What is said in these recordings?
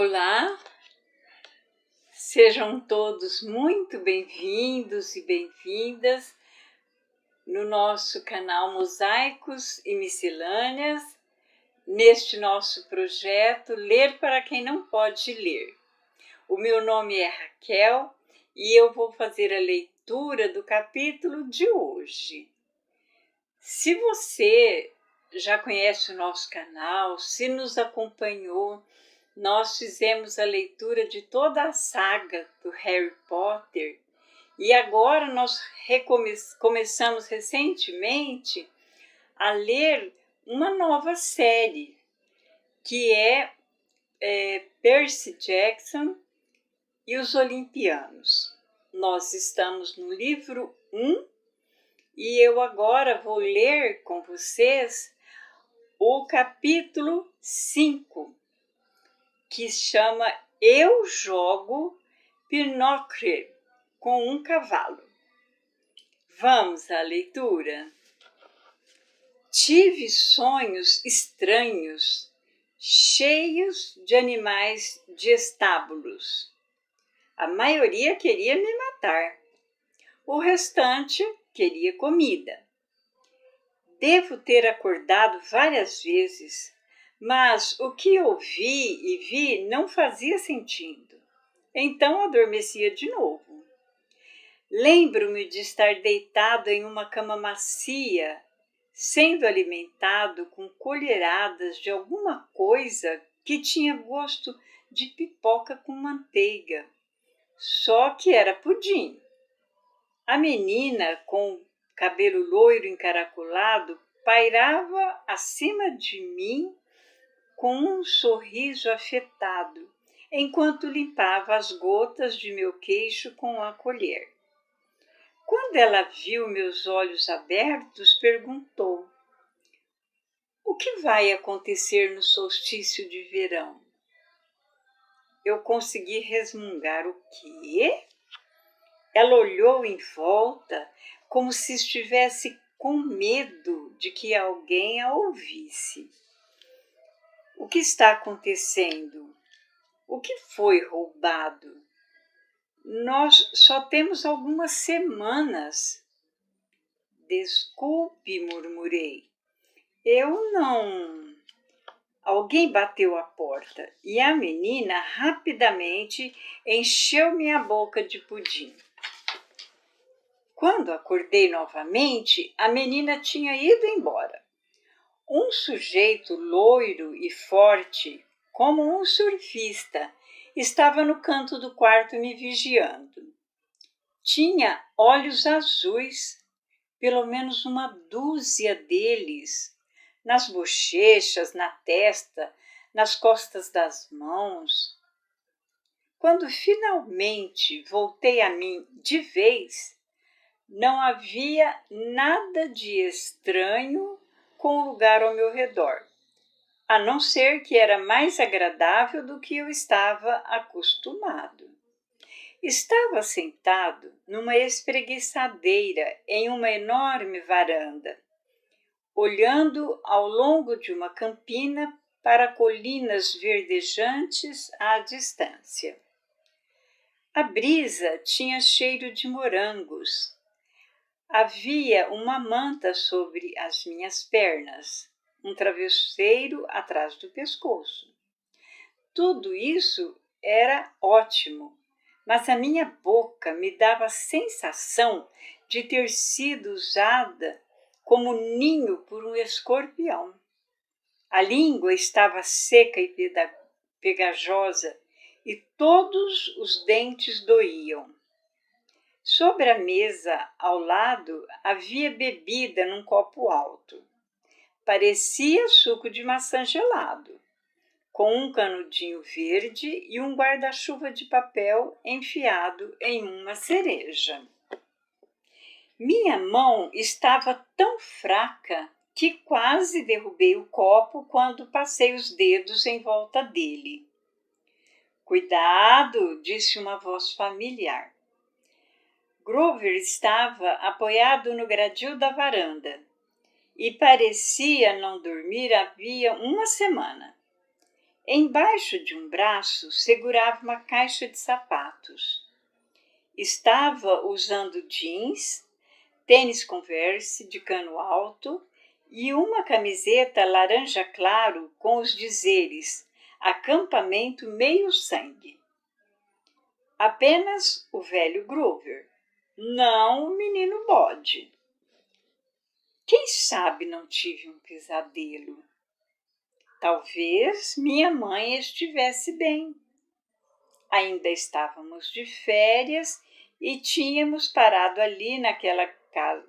Olá, sejam todos muito bem-vindos e bem-vindas no nosso canal Mosaicos e Miscelâneas, neste nosso projeto Ler para quem não pode ler. O meu nome é Raquel e eu vou fazer a leitura do capítulo de hoje. Se você já conhece o nosso canal, se nos acompanhou, nós fizemos a leitura de toda a saga do Harry Potter e agora nós começamos recentemente a ler uma nova série, que é Percy Jackson e os Olimpianos. Nós estamos no livro 1 e eu agora vou ler com vocês o capítulo 5, que chama Eu Jogo Pinocchio com um Cavalo. Vamos à leitura? Tive sonhos estranhos, cheios de animais de estábulos. A maioria queria me matar. O restante queria comida. Devo ter acordado várias vezes, mas o que ouvi e vi não fazia sentido. Então adormecia de novo. Lembro-me de estar deitado em uma cama macia, sendo alimentado com colheradas de alguma coisa que tinha gosto de pipoca com manteiga, só que era pudim. A menina, com cabelo loiro encaracolado, pairava acima de mim com um sorriso afetado, enquanto limpava as gotas de meu queixo com a colher. Quando ela viu meus olhos abertos, perguntou: "O que vai acontecer no solstício de verão?" Eu consegui resmungar: "O quê?" Ela olhou em volta como se estivesse com medo de que alguém a ouvisse. "O que está acontecendo? O que foi roubado? Nós só temos algumas semanas." "Desculpe", murmurei. "Eu não..." Alguém bateu à porta e a menina rapidamente encheu minha boca de pudim. Quando acordei novamente, a menina tinha ido embora. Um sujeito loiro e forte, como um surfista, estava no canto do quarto me vigiando. Tinha olhos azuis, pelo menos uma dúzia deles, nas bochechas, na testa, nas costas das mãos. Quando finalmente voltei a mim de vez, não havia nada de estranho com o lugar ao meu redor, a não ser que era mais agradável do que eu estava acostumado. Estava sentado numa espreguiçadeira em uma enorme varanda, olhando ao longo de uma campina para colinas verdejantes à distância. A brisa tinha cheiro de morangos. Havia uma manta sobre as minhas pernas, um travesseiro atrás do pescoço. Tudo isso era ótimo, mas a minha boca me dava a sensação de ter sido usada como ninho por um escorpião. A língua estava seca e pegajosa e todos os dentes doíam. Sobre a mesa ao lado havia bebida num copo alto. Parecia suco de maçã gelado, com um canudinho verde e um guarda-chuva de papel enfiado em uma cereja. Minha mão estava tão fraca que quase derrubei o copo quando passei os dedos em volta dele. "Cuidado", disse uma voz familiar. Grover estava apoiado no gradil da varanda e parecia não dormir havia uma semana. Embaixo de um braço segurava uma caixa de sapatos. Estava usando jeans, tênis Converse de cano alto e uma camiseta laranja claro com os dizeres Acampamento Meio Sangue. Apenas o velho Grover, não o menino bode. Quem sabe não tive um pesadelo? Talvez minha mãe estivesse bem. Ainda estávamos de férias e tínhamos parado ali naquela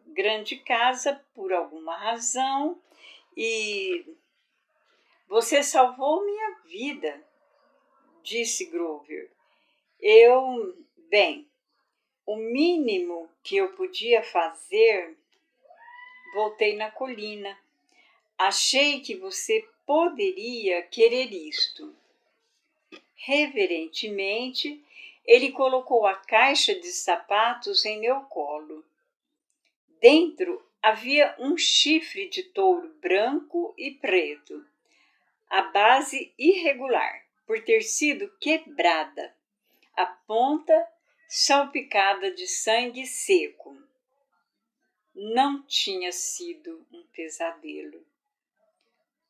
grande casa por alguma razão e você salvou minha vida, disse Grover. Bem, o mínimo que eu podia fazer, voltei na colina. Achei que você poderia querer isto. Reverentemente, ele colocou a caixa de sapatos em meu colo. Dentro havia um chifre de touro branco e preto, a base irregular, por ter sido quebrada, a ponta salpicada de sangue seco. Não tinha sido um pesadelo.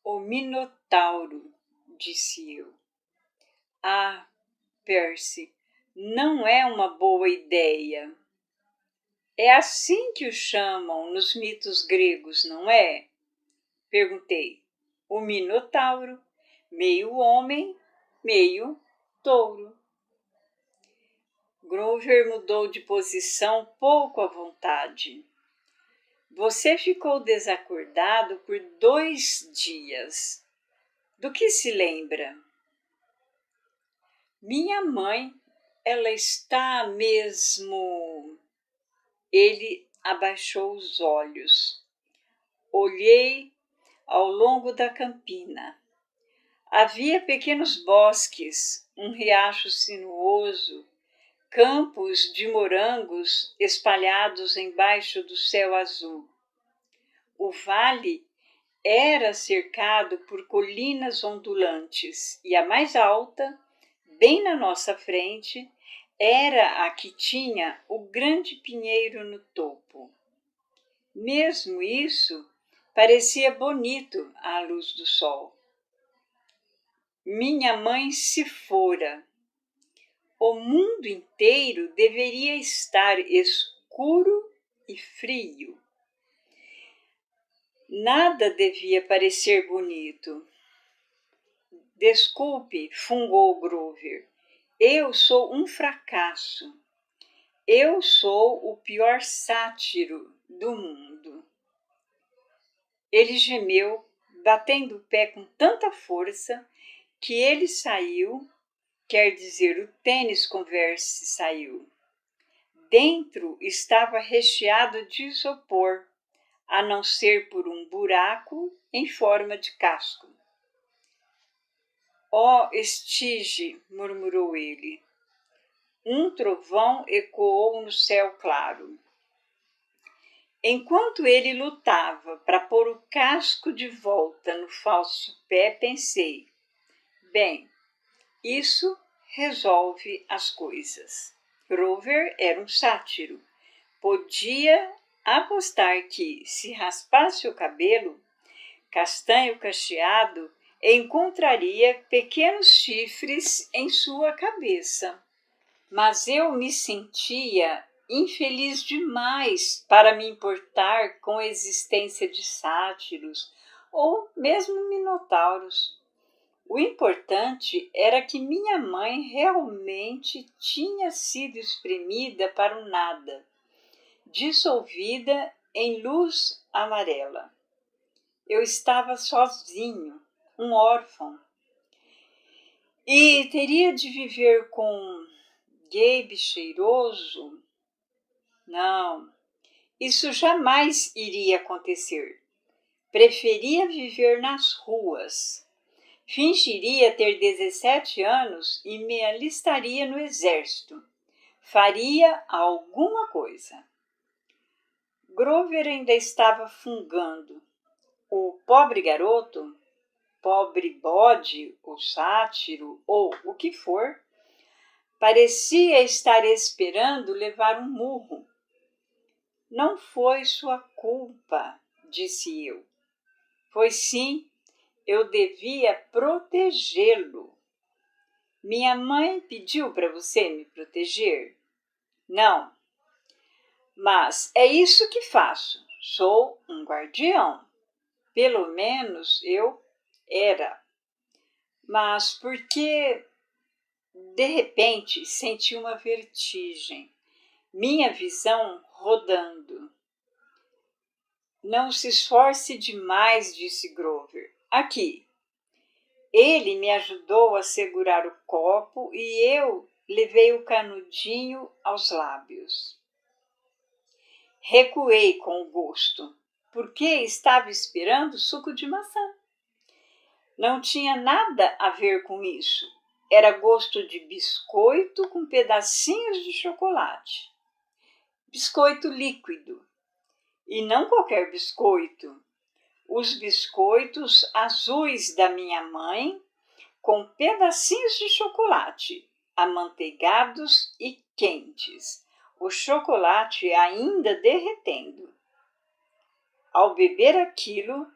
O Minotauro, disse eu. Ah, Percy, não é uma boa ideia. É assim que o chamam nos mitos gregos, não é? Perguntei. O Minotauro, meio homem, meio touro. Grover mudou de posição pouco à vontade. Você ficou desacordado por 2 dias. Do que se lembra? Minha mãe, ela está mesmo... Ele abaixou os olhos. Olhei ao longo da campina. Havia pequenos bosques, um riacho sinuoso, campos de morangos espalhados embaixo do céu azul. O vale era cercado por colinas ondulantes e a mais alta, bem na nossa frente, era a que tinha o grande pinheiro no topo. Mesmo isso parecia bonito à luz do sol. Minha mãe se fora. O mundo inteiro deveria estar escuro e frio. Nada devia parecer bonito. Desculpe, fungou Grover. Eu sou um fracasso. Eu sou o pior sátiro do mundo. Ele gemeu, batendo o pé com tanta força que ele saiu, quer dizer, o tênis Converse saiu. Dentro estava recheado de isopor, a não ser por um buraco em forma de casco. Oh, Estige, murmurou ele. Um trovão ecoou no céu claro. Enquanto ele lutava para pôr o casco de volta no falso pé, pensei, bem, isso resolve as coisas. Grover era um sátiro. Podia apostar que, se raspasse o cabelo, castanho cacheado, encontraria pequenos chifres em sua cabeça. Mas eu me sentia infeliz demais para me importar com a existência de sátiros ou mesmo minotauros. O importante era que minha mãe realmente tinha sido espremida para o nada, dissolvida em luz amarela. Eu estava sozinho, um órfão, e teria de viver com Gabe cheiroso? Não, isso jamais iria acontecer. Preferia viver nas ruas. Fingiria ter 17 anos e me alistaria no exército. Faria alguma coisa. Grover ainda estava fungando. O pobre garoto, pobre bode, ou sátiro, ou o que for, parecia estar esperando levar um murro. Não foi sua culpa, disse eu. Foi sim, eu devia protegê-lo. Minha mãe pediu para você me proteger? Não, mas é isso que faço. Sou um guardião. Pelo menos eu era. Mas porque de repente senti uma vertigem, minha visão rodando. Não se esforce demais, disse Grover. Aqui. Ele me ajudou a segurar o copo e eu levei o canudinho aos lábios. Recuei com o gosto, porque estava esperando suco de maçã. Não tinha nada a ver com isso. Era gosto de biscoito com pedacinhos de chocolate. Biscoito líquido. E não qualquer biscoito. Os biscoitos azuis da minha mãe, com pedacinhos de chocolate, amanteigados e quentes, o chocolate ainda derretendo. Ao beber aquilo,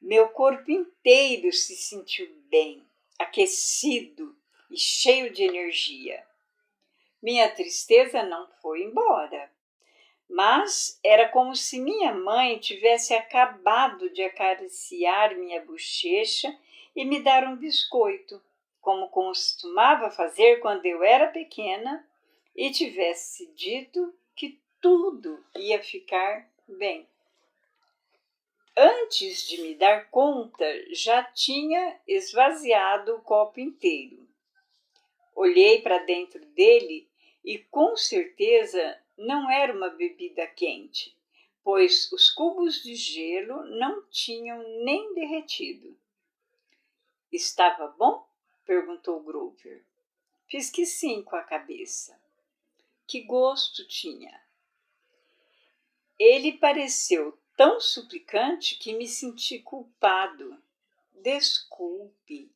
meu corpo inteiro se sentiu bem, aquecido e cheio de energia. Minha tristeza não foi embora, mas era como se minha mãe tivesse acabado de acariciar minha bochecha e me dar um biscoito, como costumava fazer quando eu era pequena, e tivesse dito que tudo ia ficar bem. Antes de me dar conta, já tinha esvaziado o copo inteiro. Olhei para dentro dele e com certeza não era uma bebida quente, pois os cubos de gelo não tinham nem derretido. Estava bom? Perguntou Grover. Fiz que sim com a cabeça. Que gosto tinha? Ele pareceu tão suplicante que me senti culpado. Desculpe,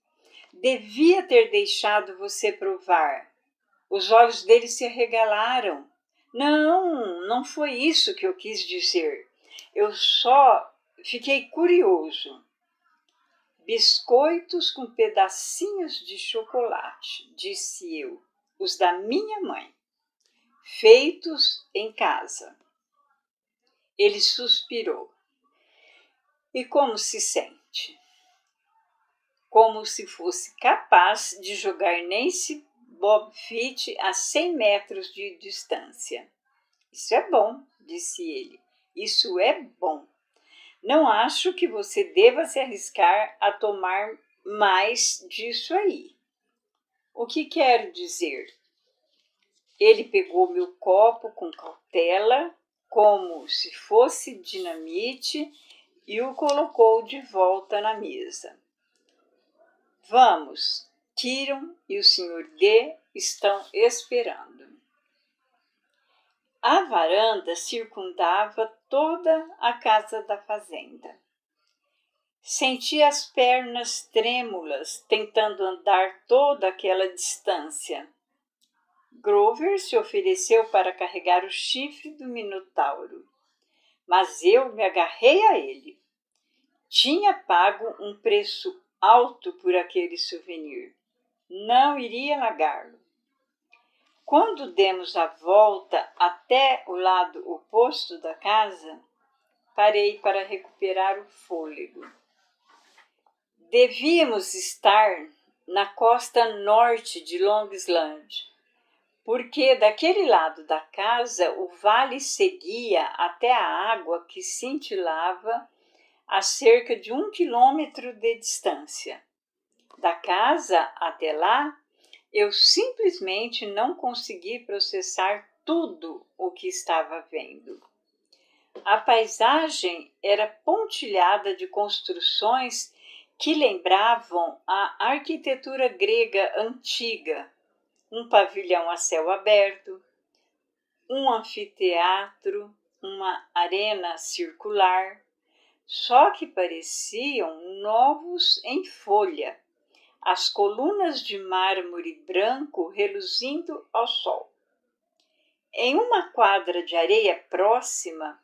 devia ter deixado você provar. Os olhos dele se arregalaram. Não foi isso que eu quis dizer. Eu só fiquei curioso. Biscoitos com pedacinhos de chocolate, disse eu, os da minha mãe, feitos em casa. Ele suspirou. E como se sente? Como se fosse capaz de jogar Nancy Bob Fitch a 100 metros de distância. Isso é bom, disse ele. Isso é bom. Não acho que você deva se arriscar a tomar mais disso aí. O que quero dizer? Ele pegou meu copo com cautela, como se fosse dinamite, e o colocou de volta na mesa. Vamos, Kiron e o Sr. D estão esperando. A varanda circundava toda a casa da fazenda. Senti as pernas trêmulas, tentando andar toda aquela distância. Grover se ofereceu para carregar o chifre do Minotauro, mas eu me agarrei a ele. Tinha pago um preço alto por aquele souvenir. Não iria largá-lo. Quando demos a volta até o lado oposto da casa, parei para recuperar o fôlego. Devíamos estar na costa norte de Long Island, porque daquele lado da casa o vale seguia até a água que cintilava a cerca de 1 quilômetro de distância. Da casa até lá, eu simplesmente não consegui processar tudo o que estava vendo. A paisagem era pontilhada de construções que lembravam a arquitetura grega antiga, um pavilhão a céu aberto, um anfiteatro, uma arena circular, só que pareciam novos em folha, as colunas de mármore branco reluzindo ao sol. Em uma quadra de areia próxima,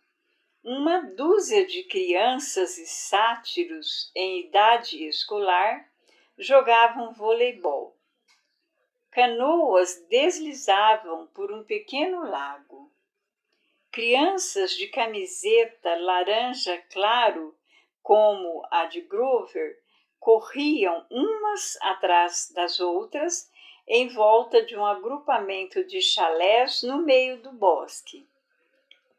uma dúzia de crianças e sátiros em idade escolar jogavam voleibol. Canoas deslizavam por um pequeno lago. Crianças de camiseta laranja claro, como a de Grover, corriam umas atrás das outras em volta de um agrupamento de chalés no meio do bosque.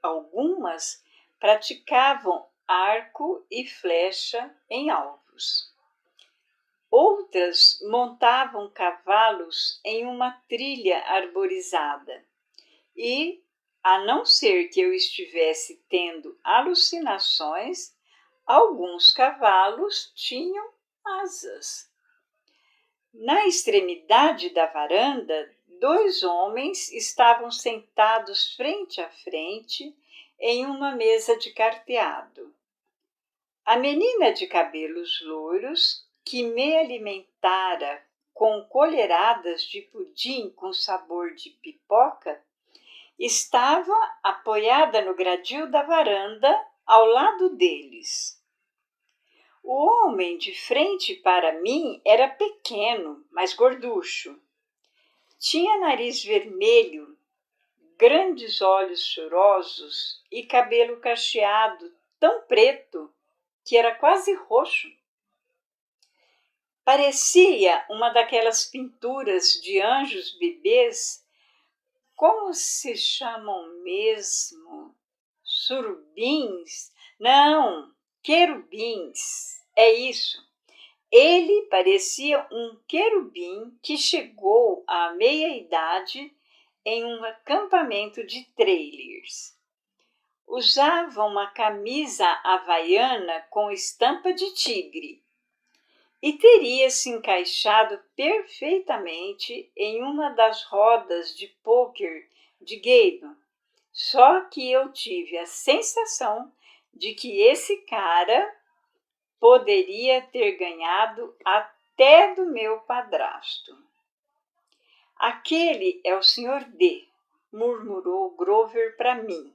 Algumas praticavam arco e flecha em alvos. Outras montavam cavalos em uma trilha arborizada e, a não ser que eu estivesse tendo alucinações, alguns cavalos tinham asas. Na extremidade da varanda, 2 homens estavam sentados frente a frente em uma mesa de carteado. A menina de cabelos loiros, que me alimentara com colheradas de pudim com sabor de pipoca, estava apoiada no gradil da varanda ao lado deles. O homem de frente para mim era pequeno, mas gorducho. Tinha nariz vermelho, grandes olhos chorosos e cabelo cacheado tão preto que era quase roxo. Parecia uma daquelas pinturas de anjos bebês. Como se chamam mesmo? Surubins? Não, querubins. É isso. Ele parecia um querubim que chegou à meia-idade em um acampamento de trailers. Usava uma camisa havaiana com estampa de tigre e teria se encaixado perfeitamente em uma das rodas de pôquer de Gabe. Só que eu tive a sensação de que esse cara poderia ter ganhado até do meu padrasto. Aquele é o Sr. D, murmurou Grover para mim.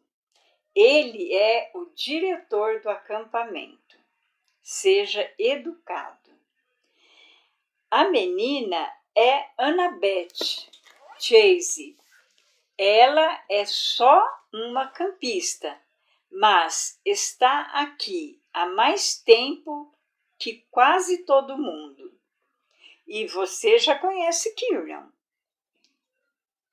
Ele é o diretor do acampamento. Seja educado. A menina é Annabeth Chase. Ela é só uma campista, mas está aqui há mais tempo que quase todo mundo. E você já conhece Kieran.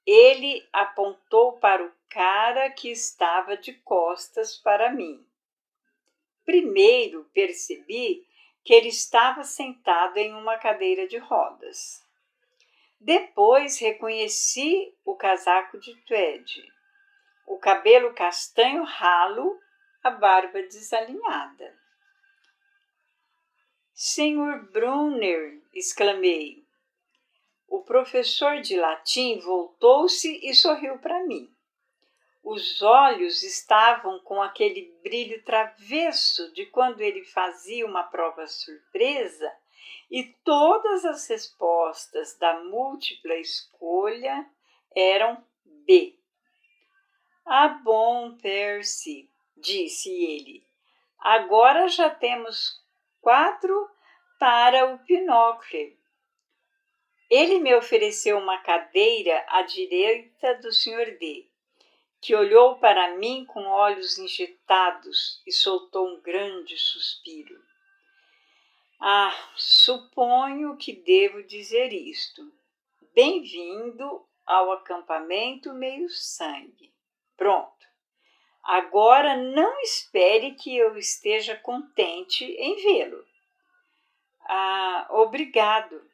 Ele apontou para o cara que estava de costas para mim. Primeiro percebi que ele estava sentado em uma cadeira de rodas. Depois reconheci o casaco de tweed, o cabelo castanho ralo, a barba desalinhada. Senhor Brunner, exclamei. O professor de latim voltou-se e sorriu para mim. Os olhos estavam com aquele brilho travesso de quando ele fazia uma prova surpresa e todas as respostas da múltipla escolha eram B. Ah, bom, Percy, disse ele. Agora já temos 4 para o Pinóquio. Ele me ofereceu uma cadeira à direita do Sr. D, que olhou para mim com olhos injetados e soltou um grande suspiro. Ah, suponho que devo dizer isto. Bem-vindo ao acampamento meio-sangue. Pronto. Agora não espere que eu esteja contente em vê-lo. Ah, obrigado.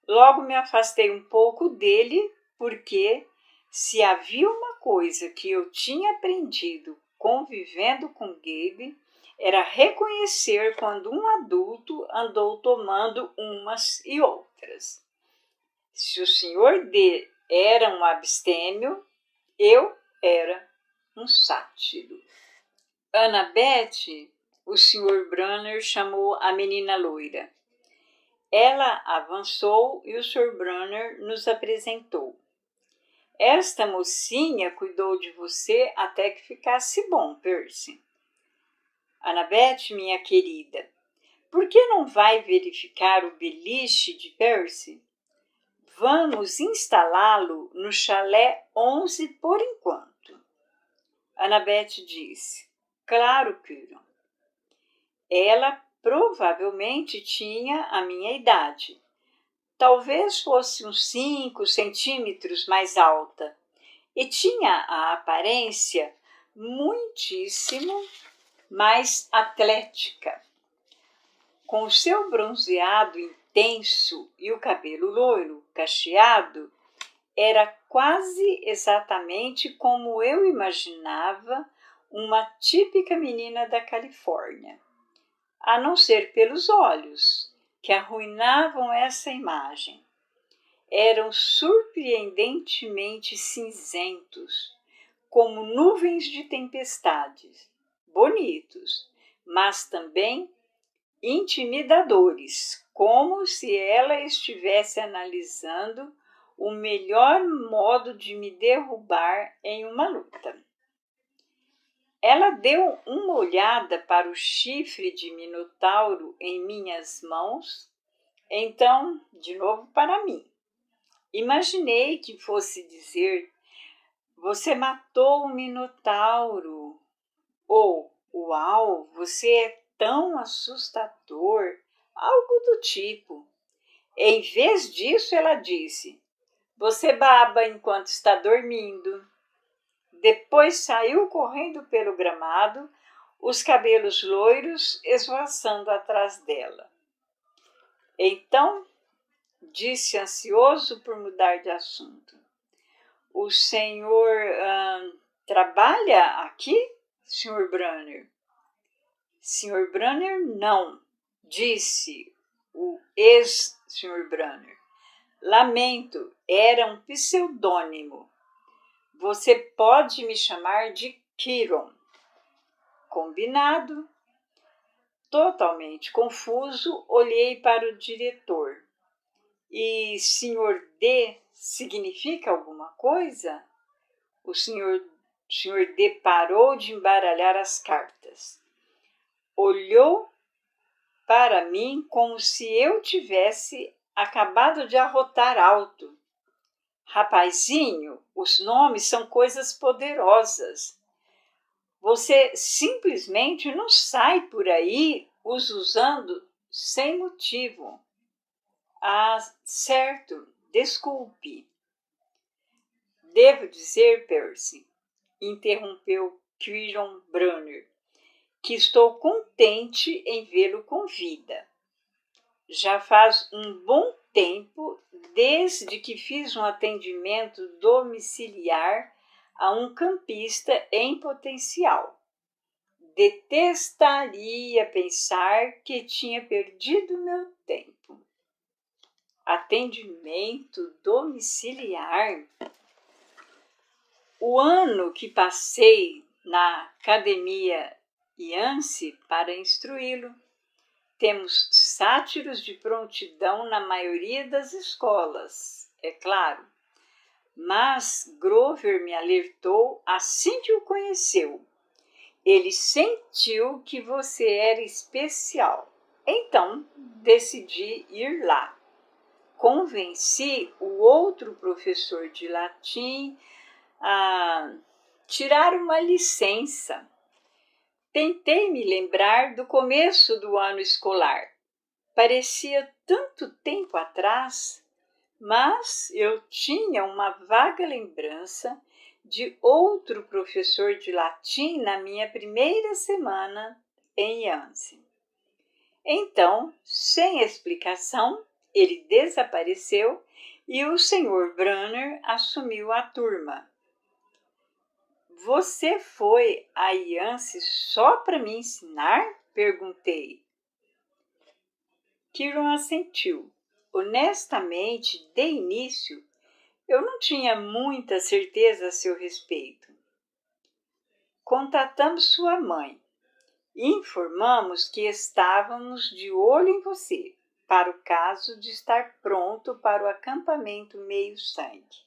Logo me afastei um pouco dele, porque se havia uma coisa que eu tinha aprendido convivendo com Gabe, era reconhecer quando um adulto andou tomando umas e outras. Se o Sr. D era um abstêmio, eu era um sátiro. Annabeth, o Sr. Brunner chamou a menina loira. Ela avançou e o Sr. Brunner nos apresentou. Esta mocinha cuidou de você até que ficasse bom, Percy. Annabeth, minha querida, por que não vai verificar o beliche de Percy? Vamos instalá-lo no chalé 11 por enquanto. Annabeth disse, claro, Quirrell. Ela provavelmente tinha a minha idade. Talvez fosse uns 5 centímetros mais alta e tinha a aparência muitíssimo mais atlética. Com o seu bronzeado intenso e o cabelo loiro, cacheado, era quase exatamente como eu imaginava uma típica menina da Califórnia, a não ser pelos olhos, que arruinavam essa imagem. Eram surpreendentemente cinzentos, como nuvens de tempestades, bonitos, mas também intimidadores, como se ela estivesse analisando o melhor modo de me derrubar em uma luta. Ela deu uma olhada para o chifre de minotauro em minhas mãos, então, de novo para mim. Imaginei que fosse dizer, você matou o minotauro, ou, uau, você é tão assustador, algo do tipo. Em vez disso, ela disse, você baba enquanto está dormindo. Depois saiu correndo pelo gramado, os cabelos loiros esvoaçando atrás dela. Então, disse ansioso por mudar de assunto, o senhor trabalha aqui, Sr. Brunner? Sr. Brunner, não, disse o ex-Sr. Brunner. Lamento, era um pseudônimo. Você pode me chamar de Quirrell. Combinado. Totalmente confuso, olhei para o diretor. E Sr. D significa alguma coisa? O Sr. D parou de embaralhar as cartas. Olhou para mim como se eu tivesse acabado de arrotar alto. Rapazinho, os nomes são coisas poderosas. Você simplesmente não sai por aí os usando sem motivo. Ah, certo, desculpe. Devo dizer, Percy, interrompeu Quirrell Brunner, que estou contente em vê-lo com vida. Já faz um bom tempo desde que fiz um atendimento domiciliar a um campista em potencial. Detestaria pensar que tinha perdido meu tempo. Atendimento domiciliar? O ano que passei na Academia Yancey para instruí-lo. Temos sátiros de prontidão na maioria das escolas, é claro. Mas Grover me alertou assim que o conheceu. Ele sentiu que você era especial. Então, decidi ir lá. Convenci o outro professor de latim a tirar uma licença. Tentei me lembrar do começo do ano escolar. Parecia tanto tempo atrás, mas eu tinha uma vaga lembrança de outro professor de latim na minha primeira semana em Yancey. Então, sem explicação, ele desapareceu e o Sr. Brunner assumiu a turma. Você foi a Yancey só para me ensinar? Perguntei. Quirrell assentiu. Honestamente, de início, eu não tinha muita certeza a seu respeito. Contatamos sua mãe. Informamos que estávamos de olho em você, para o caso de estar pronto para o acampamento meio-sangue.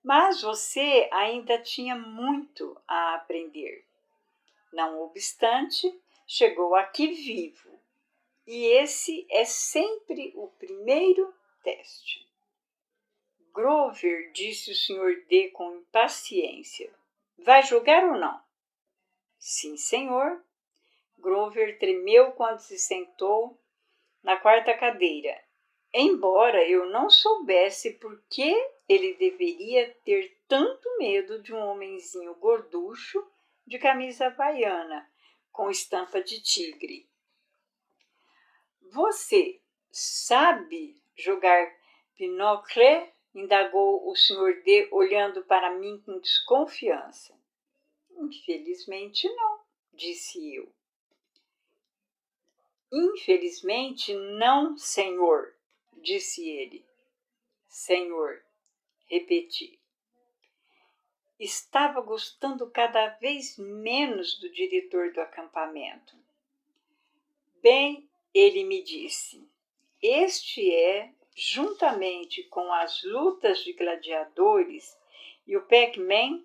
Mas você ainda tinha muito a aprender. Não obstante, chegou aqui vivo. E esse é sempre o primeiro teste. Grover, disse o Sr. D com impaciência. Vai jogar ou não? Sim, senhor. Grover tremeu quando se sentou na quarta cadeira, embora eu não soubesse por que ele deveria ter tanto medo de um homenzinho gorducho de camisa havaiana com estampa de tigre. Você sabe jogar Pinochle? Indagou o Sr. D, olhando para mim com desconfiança. Infelizmente não, disse eu. Infelizmente não, senhor, disse ele. Senhor, repeti. Estava gostando cada vez menos do diretor do acampamento. Bem, ele me disse, este é, juntamente com as lutas de gladiadores e o Pac-Man,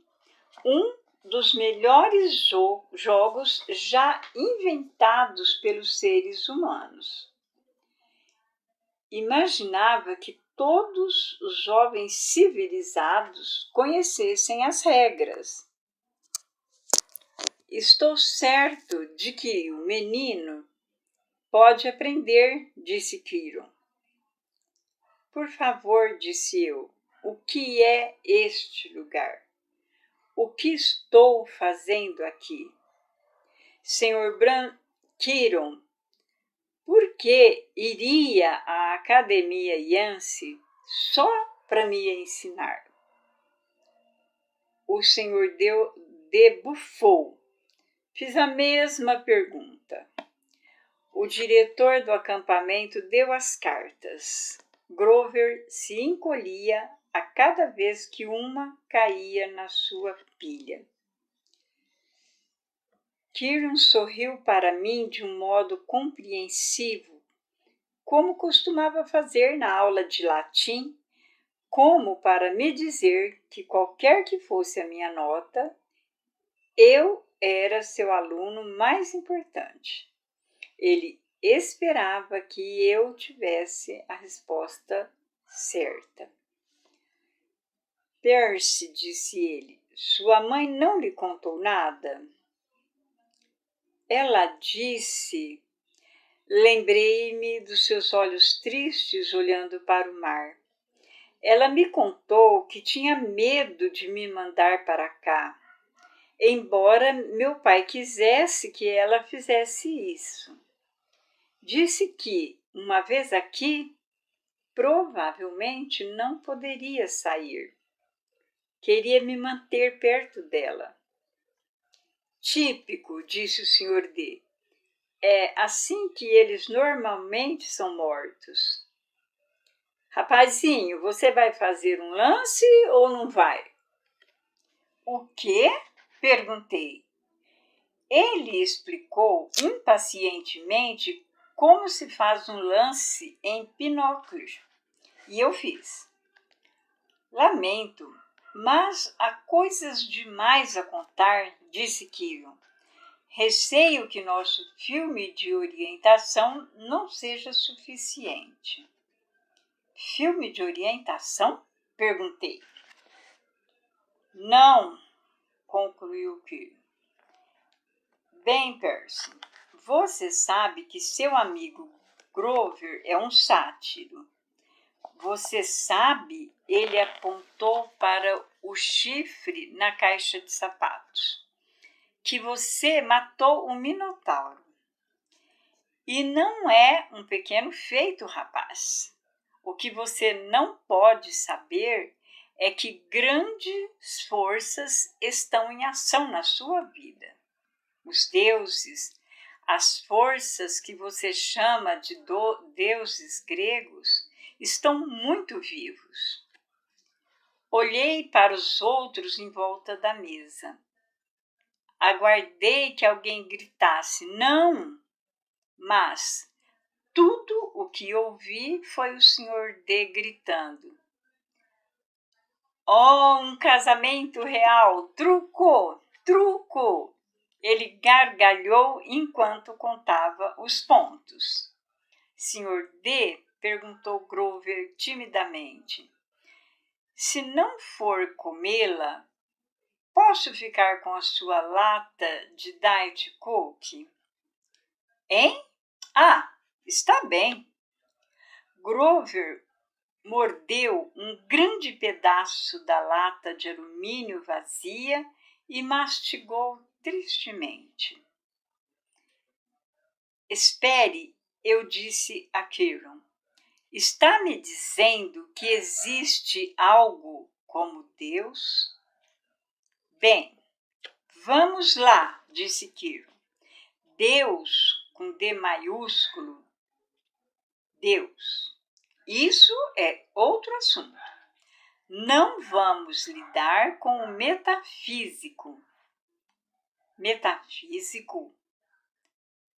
um dos melhores jogos já inventados pelos seres humanos. Imaginava que todos os jovens civilizados conhecessem as regras. Estou certo de que o menino pode aprender, disse Kiron. Por favor, disse eu, o que é este lugar? O que estou fazendo aqui? Sr. Kiron, por que iria à Academia Yancy só para me ensinar? O Sr. debufou. Fiz a mesma pergunta. O diretor do acampamento deu as cartas. Grover se encolhia a cada vez que uma caía na sua pilha. Kiron sorriu para mim de um modo compreensivo, como costumava fazer na aula de latim, como para me dizer que qualquer que fosse a minha nota, eu era seu aluno mais importante. Ele esperava que eu tivesse a resposta certa. Percy, disse ele, sua mãe não lhe contou nada? Ela disse... Lembrei-me dos seus olhos tristes olhando para o mar. Ela me contou que tinha medo de me mandar para cá, embora meu pai quisesse que ela fizesse isso. Disse que, uma vez aqui, provavelmente não poderia sair. Queria me manter perto dela. Típico, disse o Sr. D. É assim que eles normalmente são mortos. Rapazinho, você vai fazer um lance ou não vai? O quê? Perguntei. Ele explicou impacientemente como se faz um lance em Pinochle. E eu fiz. Lamento, mas há coisas demais a contar, disse Kiron. Receio que nosso filme de orientação não seja suficiente. Filme de orientação? Perguntei. Não, concluiu Kiron. Bem, Percy, você sabe que seu amigo Grover é um sátiro. Você sabe, ele apontou para o chifre na caixa de sapatos, que você matou um minotauro. E não é um pequeno feito, rapaz. O que você não pode saber é que grandes forças estão em ação na sua vida. Os deuses, as forças que você chama de deuses gregos, estão muito vivos. Olhei para os outros em volta da mesa. Aguardei que alguém gritasse não, mas tudo o que ouvi foi o Sr. D gritando: "Oh, um casamento real! Truco! Truco!" Ele gargalhou enquanto contava os pontos. Sr. D perguntou Grover timidamente: "Se não for comê-la, posso ficar com a sua lata de Diet Coke?" "Hein? Ah, está bem." Grover mordeu um grande pedaço da lata de alumínio vazia e mastigou tristemente. "Espere", eu disse a Kieran. "Está me dizendo que existe algo como Deus?" "Bem, vamos lá", disse Kieran. Deus, com D maiúsculo, Deus. Isso é outro assunto. Não vamos lidar com o metafísico. Metafísico?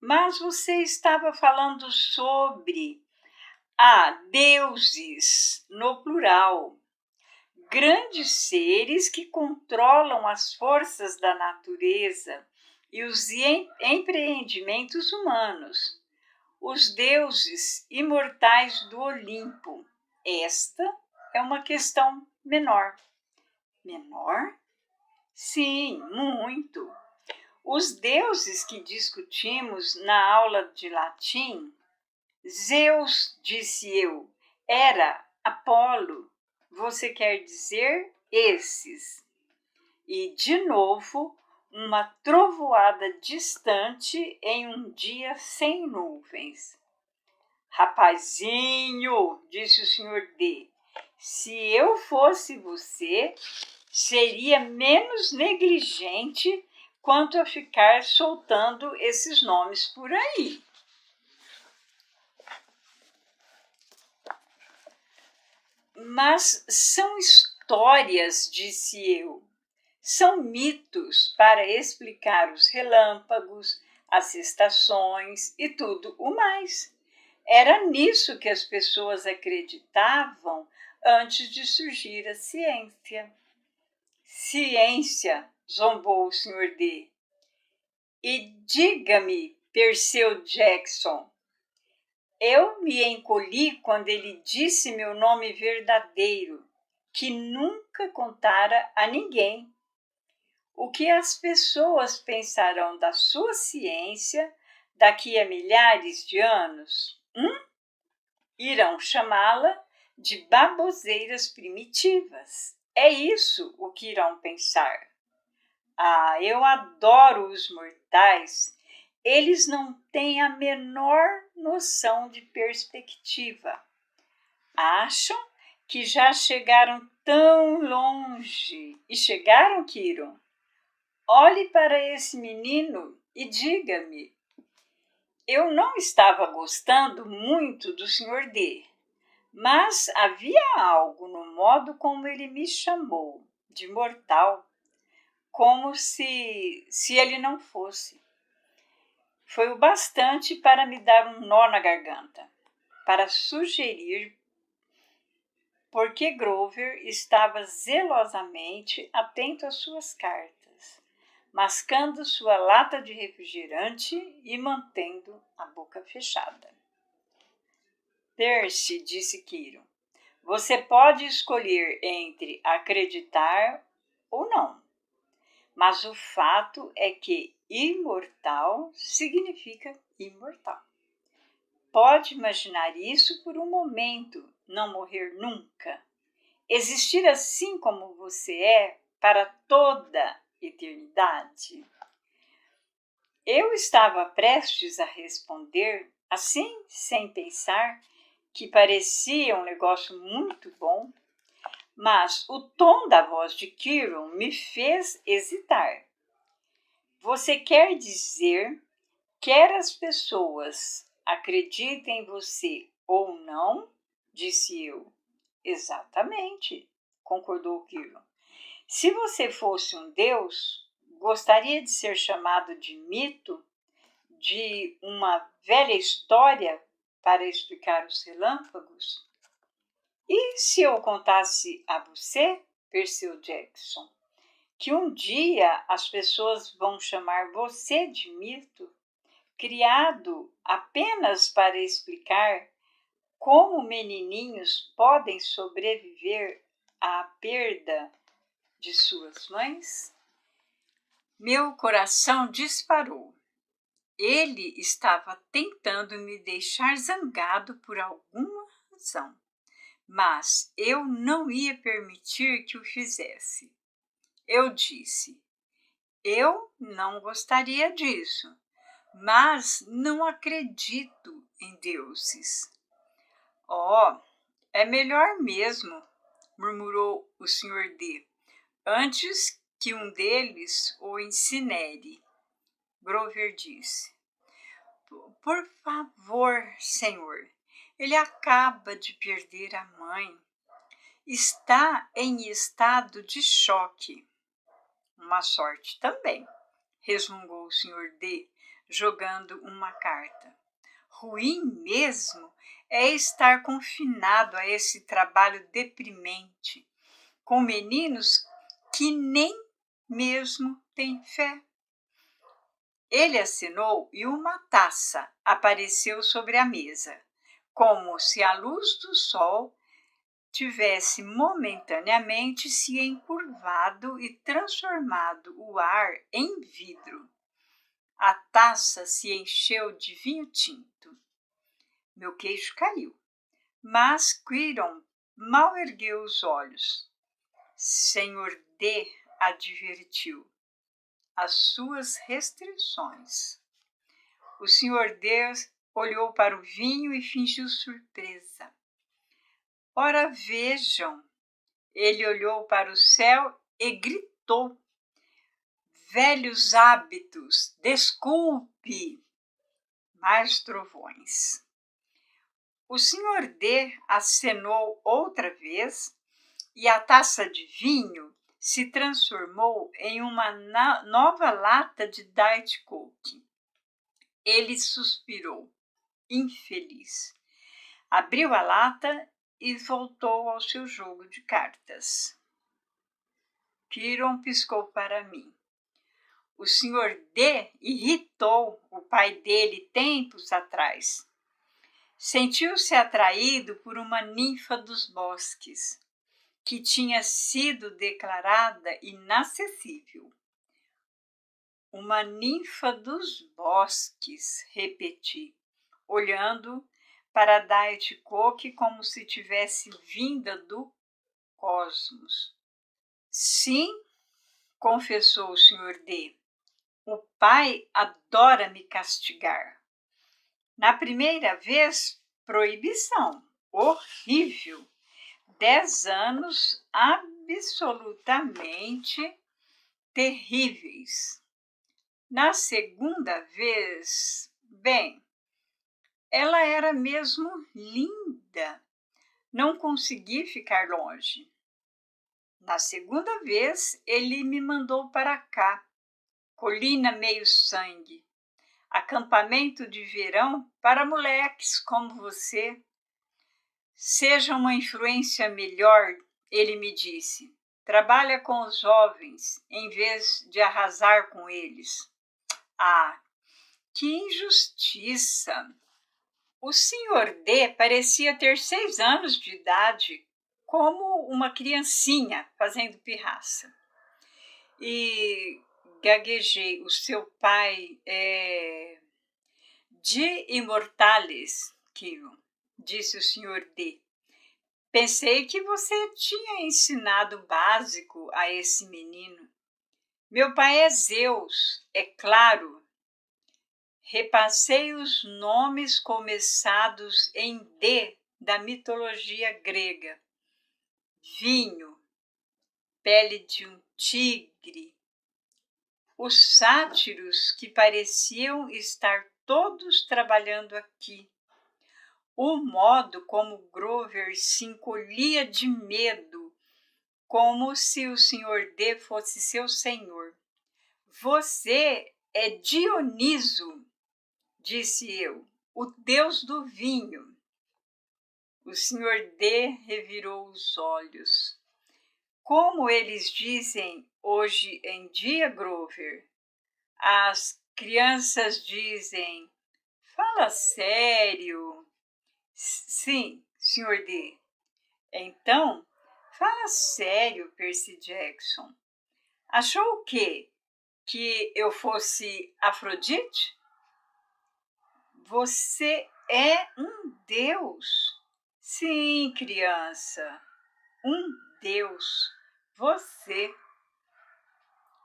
Mas você estava falando sobre deuses, no plural. Grandes seres que controlam as forças da natureza e os empreendimentos humanos. Os deuses imortais do Olimpo. Esta é uma questão menor. Menor? Sim, muito. Os deuses que discutimos na aula de latim, Zeus, disse eu, era Apolo. Você quer dizer esses? E, de novo, uma trovoada distante em um dia sem nuvens. "Rapazinho", disse o Sr. D, "se eu fosse você, seria menos negligente quanto a ficar soltando esses nomes por aí." "Mas são histórias", disse eu. "São mitos para explicar os relâmpagos, as estações e tudo o mais. Era nisso que as pessoas acreditavam antes de surgir a ciência." "Ciência", zombou o Sr. D. "E diga-me, Perseu Jackson." Eu me encolhi quando ele disse meu nome verdadeiro, que nunca contara a ninguém. O que as pessoas pensarão da sua ciência daqui a milhares de anos? Irão chamá-la de baboseiras primitivas. É isso o que irão pensar. Eu adoro os mortais. Eles não têm a menor noção de perspectiva. Acham que já chegaram tão longe. E chegaram, Kieran? Olhe para esse menino e diga-me. Eu não estava gostando muito do Sr. D, mas havia algo no modo como ele me chamou, de mortal, como se ele não fosse. Foi o bastante para me dar um nó na garganta, para sugerir porque Grover estava zelosamente atento às suas cartas, mascando sua lata de refrigerante e mantendo a boca fechada. "Percy", disse Kieran, "você pode escolher entre acreditar ou não, mas o fato é que imortal significa imortal. Pode imaginar isso por um momento, não morrer nunca. Existir assim como você é para toda eternidade." Eu estava prestes a responder, assim, sem pensar, que parecia um negócio muito bom, mas o tom da voz de Kieran me fez hesitar. "Você quer dizer, quer as pessoas acreditem em você ou não?" disse eu. "Exatamente", concordou Kieran. "Se você fosse um deus, gostaria de ser chamado de mito, de uma velha história para explicar os relâmpagos? E se eu contasse a você, Perseu Jackson, que um dia as pessoas vão chamar você de mito, criado apenas para explicar como menininhos podem sobreviver à perda de suas mães? Meu coração disparou. Ele estava tentando me deixar zangado por alguma razão, mas eu não ia permitir que o fizesse. Eu disse: eu não gostaria disso, mas não acredito em deuses. Oh, é melhor mesmo, murmurou o Sr. D, antes que um deles o incinere. Grover disse: por favor, senhor, ele acaba de perder a mãe. Está em estado de choque. Uma sorte também, resmungou o Sr. D, jogando uma carta. Ruim mesmo é estar confinado a esse trabalho deprimente, com meninos que nem mesmo têm fé. Ele assinou e uma taça apareceu sobre a mesa, como se a luz do sol tivesse momentaneamente se encurvado e transformado o ar em vidro. A taça se encheu de vinho tinto. Meu queixo caiu, mas Quiron mal ergueu os olhos. Senhor D advertiu: as suas restrições. O Senhor D olhou para o vinho e fingiu surpresa. Ora, vejam! Ele olhou para o céu e gritou: velhos hábitos, desculpe! Mais trovões. O Sr. D acenou outra vez e a taça de vinho se transformou em uma nova lata de Diet Coke. Ele suspirou, infeliz. Abriu a lata e voltou ao seu jogo de cartas. Quiron piscou para mim. O Sr. D irritou o pai dele tempos atrás. Sentiu-se atraído por uma ninfa dos bosques, que tinha sido declarada inacessível. Uma ninfa dos bosques, repeti, olhando para Diet Coke como se tivesse vinda do cosmos. Sim, confessou o Sr. D. O pai adora me castigar. Na primeira vez, proibição. Horrível. 10 anos absolutamente terríveis. Na segunda vez, bem, ela era mesmo linda. Não consegui ficar longe. Na segunda vez, ele me mandou para cá. Colina meio sangue. Acampamento de verão para moleques como você. Seja uma influência melhor, ele me disse. Trabalha com os jovens em vez de arrasar com eles. Ah, que injustiça! O Sr. D parecia ter 6 anos de idade, como uma criancinha fazendo pirraça. E gaguejei: o seu pai é de Imortales, Quiron, disse o Sr. D. Pensei que você tinha ensinado o básico a esse menino. Meu pai é Zeus, é claro. Repassei os nomes começados em D da mitologia grega. Vinho, pele de um tigre. Os sátiros que pareciam estar todos trabalhando aqui. O modo como Grover se encolhia de medo, como se o Sr. D fosse seu senhor. Você é Dioniso, disse eu, o deus do vinho. O Sr. D revirou os olhos. Como eles dizem hoje em dia, Grover? As crianças dizem, fala sério. Sim, Sr. D. Então, fala sério, Percy Jackson. Achou o quê? Que eu fosse Afrodite? Você é um deus. Sim, criança, um deus. Você.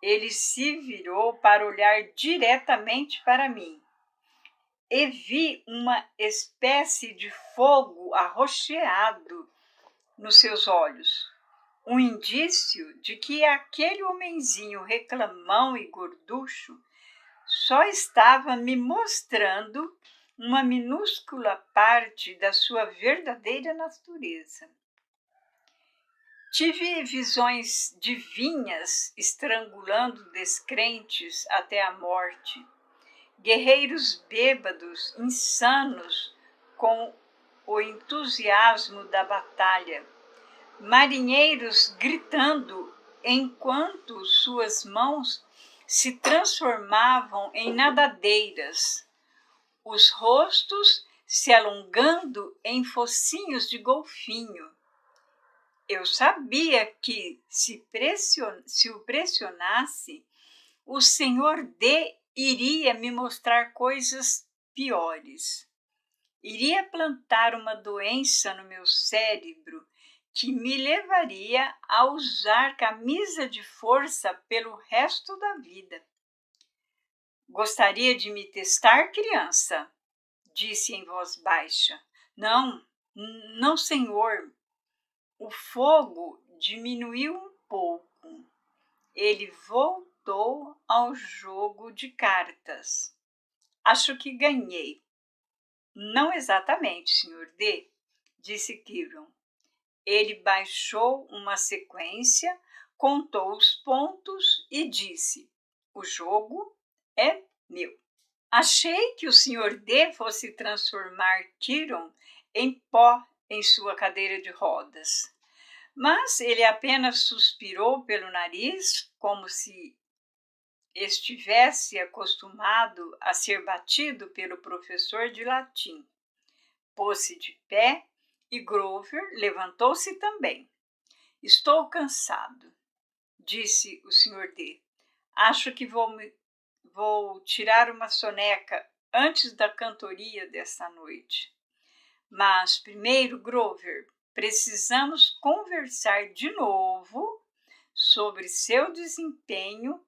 Ele se virou para olhar diretamente para mim e vi uma espécie de fogo arroxeado nos seus olhos. Um indício de que aquele homenzinho reclamão e gorducho só estava me mostrando uma minúscula parte da sua verdadeira natureza. Tive visões divinas estrangulando descrentes até a morte, guerreiros bêbados, insanos com o entusiasmo da batalha, marinheiros gritando enquanto suas mãos se transformavam em nadadeiras, os rostos se alongando em focinhos de golfinho. Eu sabia que, se o pressionasse, o Senhor D iria me mostrar coisas piores. Iria plantar uma doença no meu cérebro que me levaria a usar camisa de força pelo resto da vida. Gostaria de me testar, criança? Disse em voz baixa. Não, não, senhor. O fogo diminuiu um pouco. Ele voltou ao jogo de cartas. Acho que ganhei. Não exatamente, Sr. D, disse Kiron. Ele baixou uma sequência, contou os pontos e disse: o jogo é meu. Achei que o Sr. D fosse transformar Kiron em pó em sua cadeira de rodas. Mas ele apenas suspirou pelo nariz, como se estivesse acostumado a ser batido pelo professor de latim. Pôs-se de pé e Grover levantou-se também. Estou cansado, disse o Sr. D. Acho que vou tirar uma soneca antes da cantoria desta noite. Mas primeiro, Grover, precisamos conversar de novo sobre seu desempenho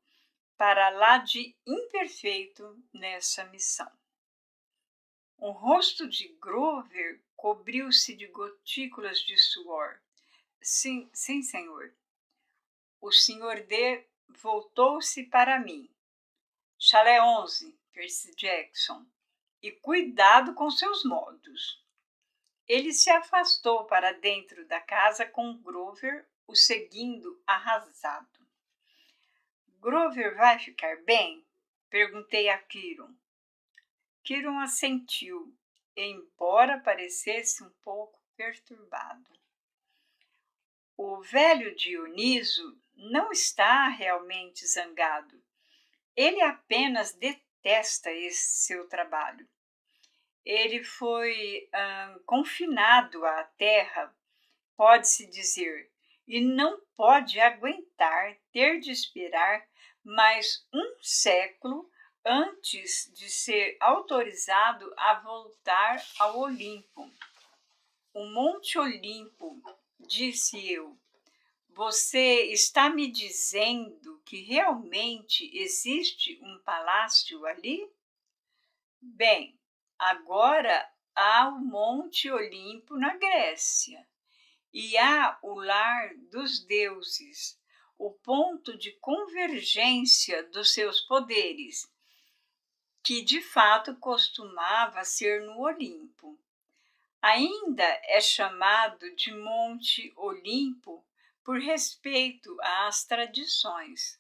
para lá de imperfeito nessa missão. O rosto de Grover cobriu-se de gotículas de suor. Sim, senhor. O Sr. D voltou-se para mim. Chalé 11, Percy Jackson, e cuidado com seus modos. Ele se afastou para dentro da casa com Grover o seguindo arrasado. Grover vai ficar bem? Perguntei a Kiron. Kiron assentiu, embora parecesse um pouco perturbado. O velho Dioniso não está realmente zangado. Ele apenas detesta esse seu trabalho. Ele foi confinado à terra, pode-se dizer, e não pode aguentar ter de esperar mais um século antes de ser autorizado a voltar ao Olimpo. O Monte Olimpo, disse eu. Você está me dizendo que realmente existe um palácio ali? Bem, agora há o Monte Olimpo na Grécia e há o lar dos deuses, o ponto de convergência dos seus poderes, que de fato costumava ser no Olimpo. Ainda é chamado de Monte Olimpo por respeito às tradições,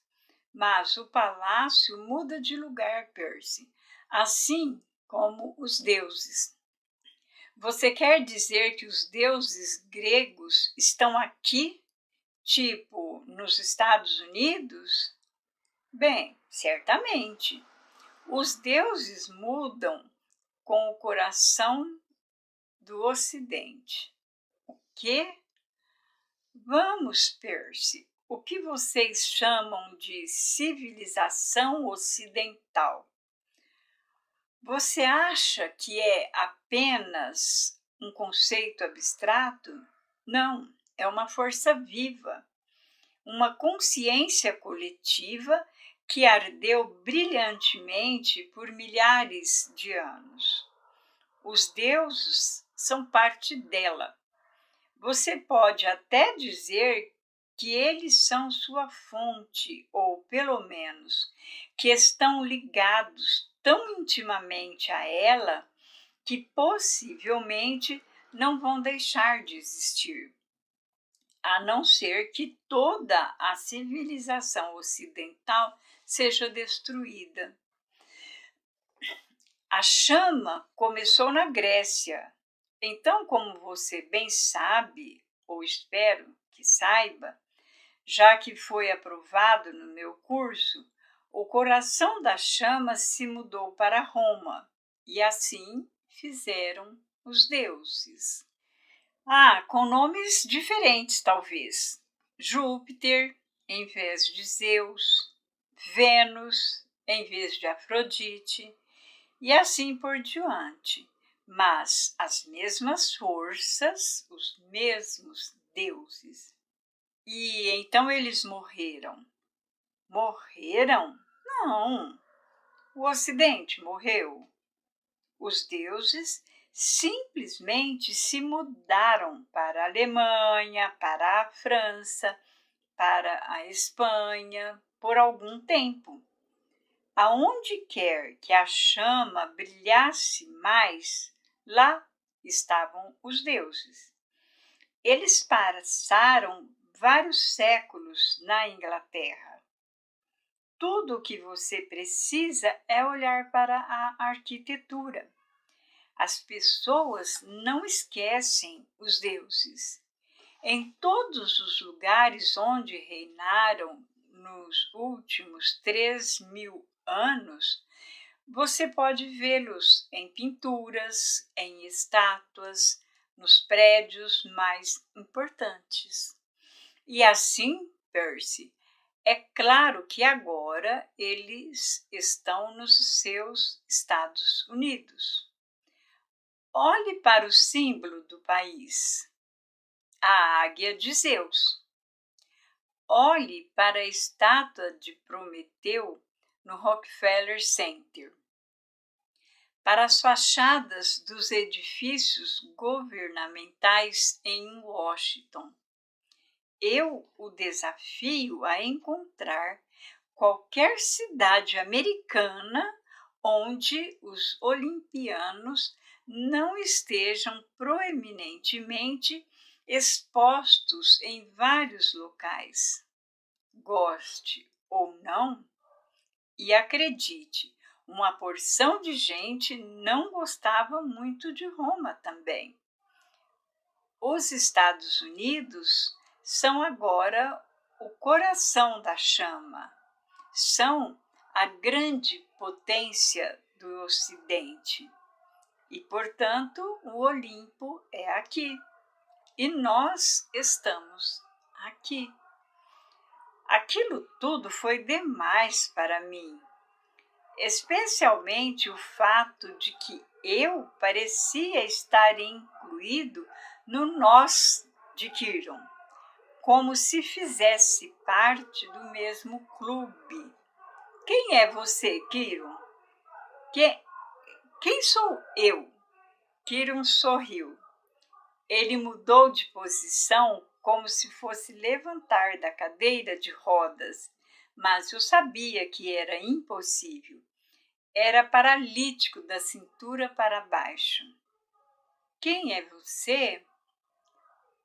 Mas o palácio muda de lugar, Percy, assim como os deuses. Você quer dizer que os deuses gregos estão aqui, tipo nos Estados Unidos? Bem, certamente. Os deuses mudam com o coração do Ocidente. Que? Vamos, Percy. O que vocês chamam de civilização ocidental? Você acha que é apenas um conceito abstrato? Não, é uma força viva, uma consciência coletiva que ardeu brilhantemente por milhares de anos. Os deuses são parte dela. Você pode até dizer que eles são sua fonte, ou pelo menos que estão ligados tão intimamente a ela que possivelmente não vão deixar de existir, a não ser que toda a civilização ocidental seja destruída. A chama começou na Grécia. Então, como você bem sabe, ou espero que saiba, já que foi aprovado no meu curso, o coração da chama se mudou para Roma, e assim fizeram os deuses. Com nomes diferentes, talvez. Júpiter em vez de Zeus, Vênus em vez de Afrodite, e assim por diante. Mas as mesmas forças, os mesmos deuses. E então eles morreram. Morreram? Não. O Ocidente morreu. Os deuses simplesmente se mudaram para a Alemanha, para a França, para a Espanha, por algum tempo. Aonde quer que a chama brilhasse mais, lá estavam os deuses. Eles passaram vários séculos na Inglaterra. Tudo o que você precisa é olhar para a arquitetura. As pessoas não esquecem os deuses. Em todos os lugares onde reinaram nos últimos 3.000 anos, você pode vê-los em pinturas, em estátuas, nos prédios mais importantes. E assim, Percy, é claro que agora eles estão nos seus Estados Unidos. Olhe para o símbolo do país, a águia de Zeus. Olhe para a estátua de Prometeu no Rockefeller Center, para as fachadas dos edifícios governamentais em Washington. Eu o desafio a encontrar qualquer cidade americana onde os olimpianos não estejam proeminentemente expostos em vários locais. Goste ou não, e acredite, uma porção de gente não gostava muito de Roma também. Os Estados Unidos são agora o coração da chama, são a grande potência do Ocidente. E, portanto, o Olimpo é aqui. E nós estamos aqui. Aquilo tudo foi demais para mim, especialmente o fato de que eu parecia estar incluído no nós de Kiron, como se fizesse parte do mesmo clube. Quem é você, Kiron? Quem sou eu? Kiron sorriu. Ele mudou de posição como se fosse levantar da cadeira de rodas, mas eu sabia que era impossível. Era paralítico da cintura para baixo. Quem é você?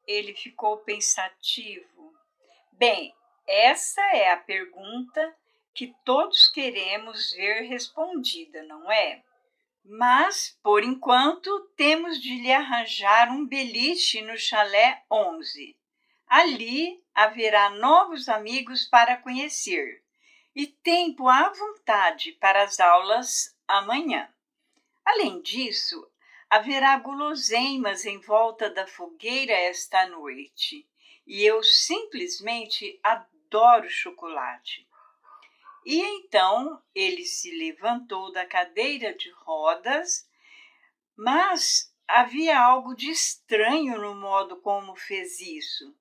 Ele ficou pensativo. Bem, essa é a pergunta que todos queremos ver respondida, não é? Mas, por enquanto, temos de lhe arranjar um beliche no chalé 11. Ali haverá novos amigos para conhecer e tempo à vontade para as aulas amanhã. Além disso, haverá guloseimas em volta da fogueira esta noite e eu simplesmente adoro chocolate. E então ele se levantou da cadeira de rodas, mas havia algo de estranho no modo como fez isso.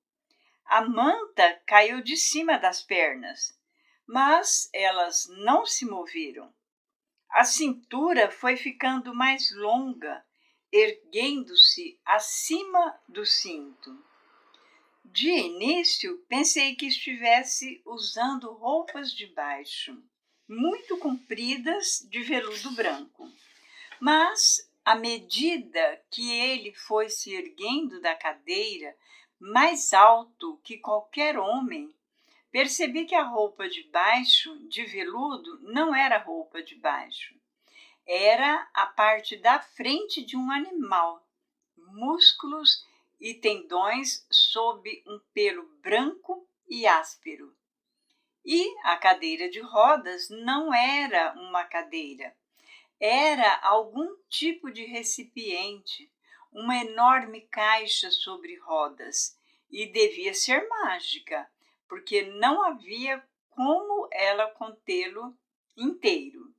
A manta caiu de cima das pernas, mas elas não se moveram. A cintura foi ficando mais longa, erguendo-se acima do cinto. De início, pensei que estivesse usando roupas de baixo, muito compridas, de veludo branco. Mas, à medida que ele foi se erguendo da cadeira, mais alto que qualquer homem, percebi que a roupa de baixo, de veludo, não era roupa de baixo. Era a parte da frente de um animal, músculos e tendões sob um pelo branco e áspero. E a cadeira de rodas não era uma cadeira, era algum tipo de recipiente, uma enorme caixa sobre rodas, e devia ser mágica, porque não havia como ela contê-lo inteiro.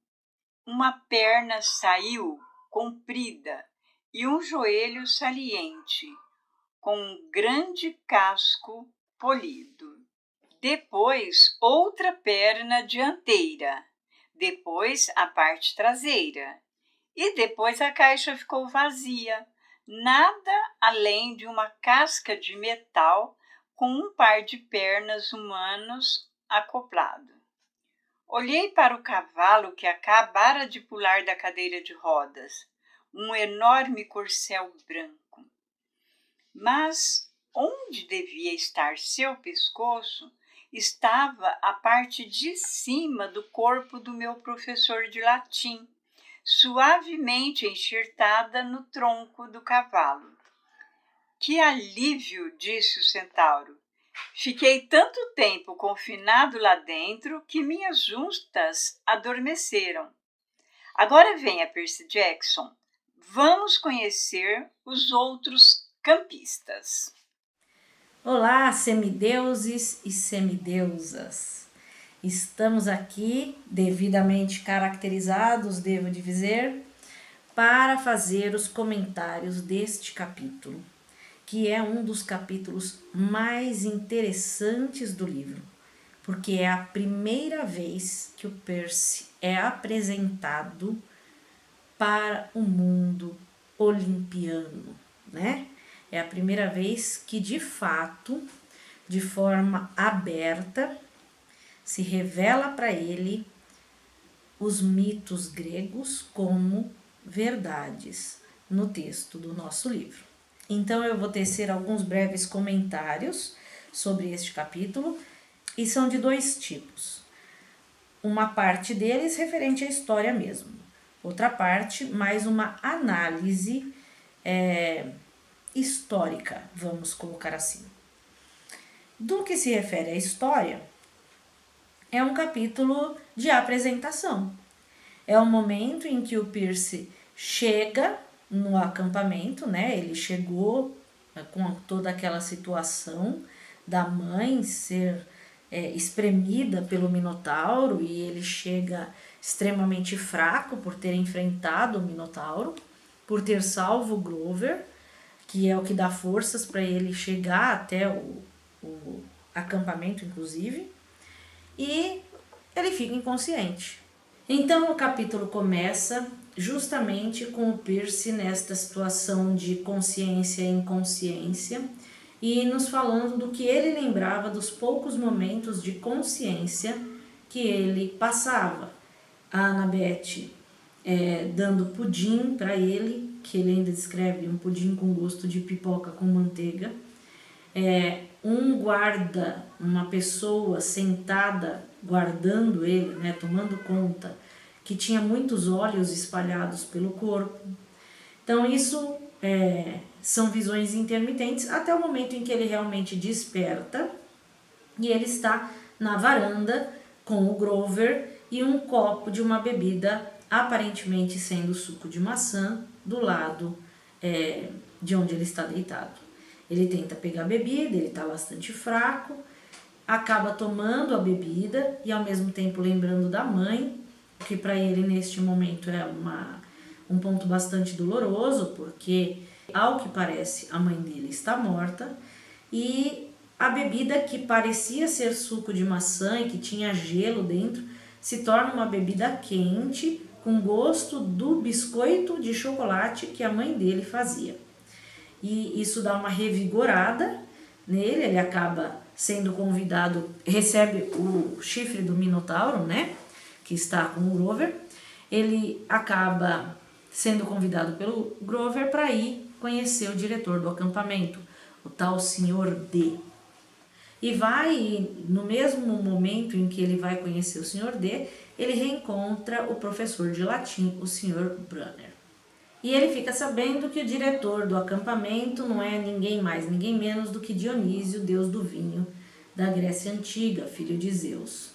Uma perna saiu comprida e um joelho saliente, com um grande casco polido. Depois, outra perna dianteira. Depois, a parte traseira. E depois a caixa ficou vazia. Nada além de uma casca de metal com um par de pernas humanos acoplado. Olhei para o cavalo que acabara de pular da cadeira de rodas, um enorme corcel branco. Mas onde devia estar seu pescoço estava a parte de cima do corpo do meu professor de latim, suavemente enxertada no tronco do cavalo. Que alívio, disse o centauro. Fiquei tanto tempo confinado lá dentro que minhas juntas adormeceram. Agora venha, Percy Jackson. Vamos conhecer os outros campistas. Olá, semideuses e semideusas. Estamos aqui, devidamente caracterizados, devo dizer, para fazer os comentários deste capítulo, que é um dos capítulos mais interessantes do livro, porque é a primeira vez que o Percy é apresentado para o mundo olimpiano, né? É a primeira vez que, de fato, de forma aberta, se revela para ele os mitos gregos como verdades no texto do nosso livro. Então eu vou tecer alguns breves comentários sobre este capítulo e são de dois tipos. Uma parte deles referente à história mesmo, outra parte mais uma análise histórica, vamos colocar assim. Do que se refere à história, é um capítulo de apresentação. É o momento em que o Percy chega no acampamento, né? Ele chegou com toda aquela situação da mãe ser espremida pelo Minotauro e ele chega extremamente fraco por ter enfrentado o Minotauro, por ter salvo o Grover, que é o que dá forças para ele chegar até o acampamento, inclusive, e ele fica inconsciente. Então o capítulo começa justamente com o Percy nesta situação de consciência e inconsciência e nos falando do que ele lembrava dos poucos momentos de consciência que ele passava. A Annabeth dando pudim para ele, que ele ainda descreve um pudim com gosto de pipoca com manteiga. Um guarda, uma pessoa sentada guardando ele, né, tomando conta, que tinha muitos olhos espalhados pelo corpo. Então isso são visões intermitentes até o momento em que ele realmente desperta e ele está na varanda com o Grover e um copo de uma bebida aparentemente sendo suco de maçã do lado de onde ele está deitado. Ele tenta pegar a bebida, ele está bastante fraco, acaba tomando a bebida e ao mesmo tempo lembrando da mãe, que para ele neste momento é um ponto bastante doloroso, porque ao que parece a mãe dele está morta e a bebida que parecia ser suco de maçã e que tinha gelo dentro se torna uma bebida quente com gosto do biscoito de chocolate que a mãe dele fazia. E isso dá uma revigorada nele, ele acaba sendo convidado, recebe o chifre do Minotauro, né, que está com o Grover, ele acaba sendo convidado pelo Grover para ir conhecer o diretor do acampamento, o tal Sr. D. E no mesmo momento em que ele vai conhecer o Sr. D, ele reencontra o professor de latim, o Sr. Brunner. E ele fica sabendo que o diretor do acampamento não é ninguém mais, ninguém menos do que Dionísio, deus do vinho da Grécia Antiga, filho de Zeus.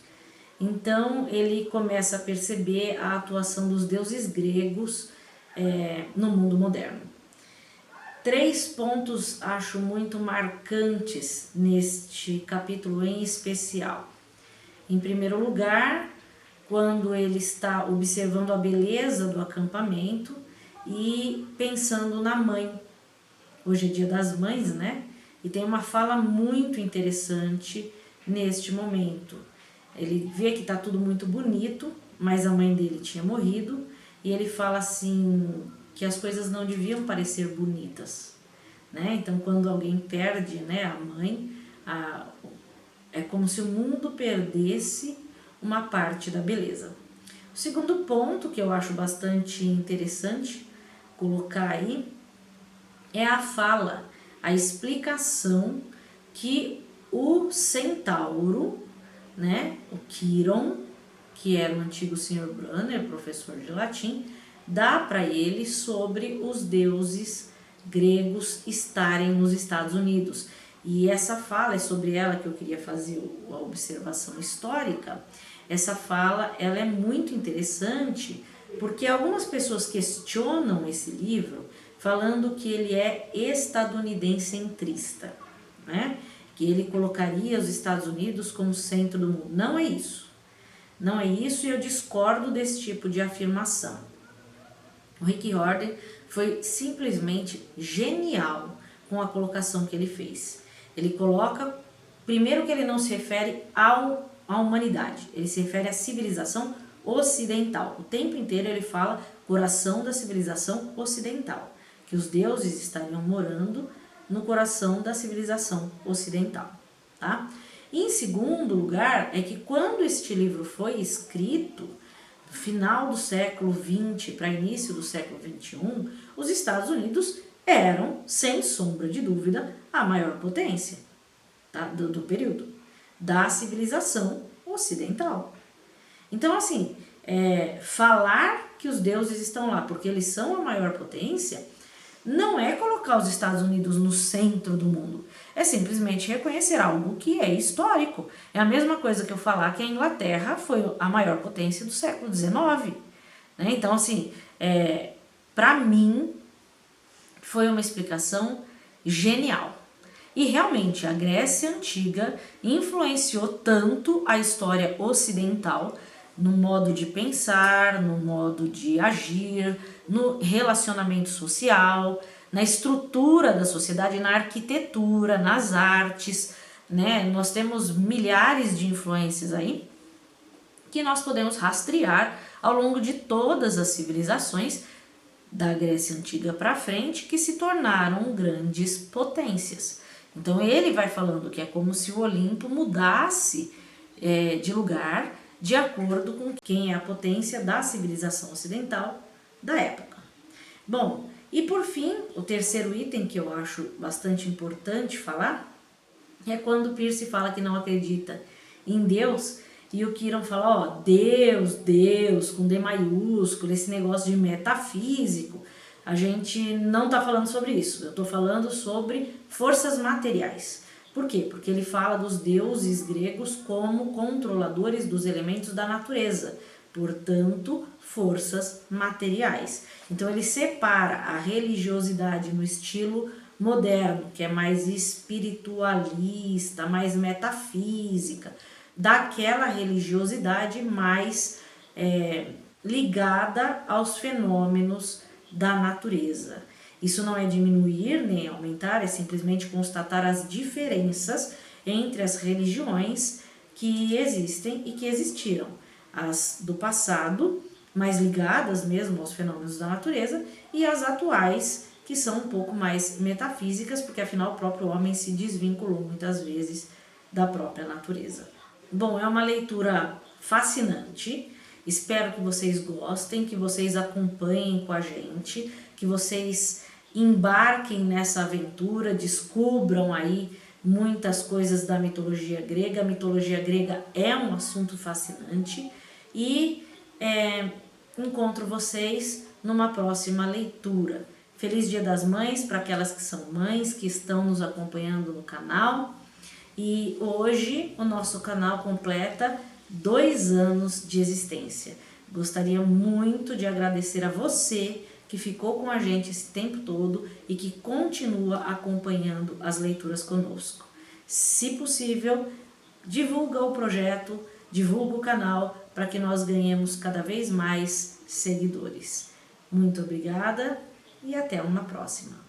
Então ele começa a perceber a atuação dos deuses gregos no mundo moderno. 3 pontos acho muito marcantes neste capítulo em especial. Em primeiro lugar, quando ele está observando a beleza do acampamento e pensando na mãe. Hoje é dia das mães, né? E tem uma fala muito interessante neste momento. Ele vê que está tudo muito bonito, mas a mãe dele tinha morrido, e ele fala assim que as coisas não deviam parecer bonitas, né? Então quando alguém perde, né, a mãe, é como se o mundo perdesse uma parte da beleza. O segundo ponto que eu acho bastante interessante colocar aí é a fala, a explicação que o centauro, né, o Quiron, que era o antigo Sr. Brunner, professor de latim, dá para ele sobre os deuses gregos estarem nos Estados Unidos. E essa fala, é sobre ela que eu queria fazer a observação histórica. Essa fala, ela é muito interessante porque algumas pessoas questionam esse livro falando que ele é estadunidense-centrista, né? Que ele colocaria os Estados Unidos como centro do mundo. Não é isso. Não é isso, e eu discordo desse tipo de afirmação. O Rick Riordan foi simplesmente genial com a colocação que ele fez. Ele coloca, primeiro que ele não se refere à humanidade, ele se refere à civilização ocidental. O tempo inteiro ele fala coração da civilização ocidental, que os deuses estariam morando no coração da civilização ocidental, tá? Em segundo lugar, é que quando este livro foi escrito, no final do século XX para início do século XXI, os Estados Unidos eram, sem sombra de dúvida, a maior potência, tá? do período da civilização ocidental. Então, assim, falar que os deuses estão lá porque eles são a maior potência não é colocar os Estados Unidos no centro do mundo. É simplesmente reconhecer algo que é histórico. É a mesma coisa que eu falar que a Inglaterra foi a maior potência do século XIX. Né? Então, assim, para mim, foi uma explicação genial. E realmente, a Grécia Antiga influenciou tanto a história ocidental no modo de pensar, no modo de agir, no relacionamento social, na estrutura da sociedade, na arquitetura, nas artes, né? Nós temos milhares de influências aí que nós podemos rastrear ao longo de todas as civilizações da Grécia Antiga para frente que se tornaram grandes potências. Então ele vai falando que é como se o Olimpo mudasse de lugar de acordo com quem é a potência da civilização ocidental da época. Bom, e por fim, o terceiro item que eu acho bastante importante falar é quando Pierce fala que não acredita em Deus, E o Kiron fala, ó, Deus, Deus, com D maiúsculo, esse negócio de metafísico, a gente não está falando sobre isso. Eu estou falando sobre forças materiais. Por quê? Porque ele fala dos deuses gregos como controladores dos elementos da natureza, portanto, forças materiais. Então ele separa a religiosidade no estilo moderno, que é mais espiritualista, mais metafísica, daquela religiosidade mais ligada aos fenômenos da natureza. Isso não é diminuir nem aumentar, é simplesmente constatar as diferenças entre as religiões que existem e que existiram. As do passado, mais ligadas mesmo aos fenômenos da natureza, e as atuais, que são um pouco mais metafísicas, porque afinal o próprio homem se desvinculou muitas vezes da própria natureza. Bom, é uma leitura fascinante, espero que vocês gostem, que vocês acompanhem com a gente, que vocês embarquem nessa aventura, descubram aí muitas coisas da mitologia grega. A mitologia grega é um assunto fascinante e encontro vocês numa próxima leitura. Feliz Dia das Mães para aquelas que são mães, que estão nos acompanhando no canal. E hoje o nosso canal completa 2 anos de existência. Gostaria muito de agradecer a você que ficou com a gente esse tempo todo e que continua acompanhando as leituras conosco. Se possível, divulga o projeto, divulga o canal para que nós ganhemos cada vez mais seguidores. Muito obrigada e até uma próxima.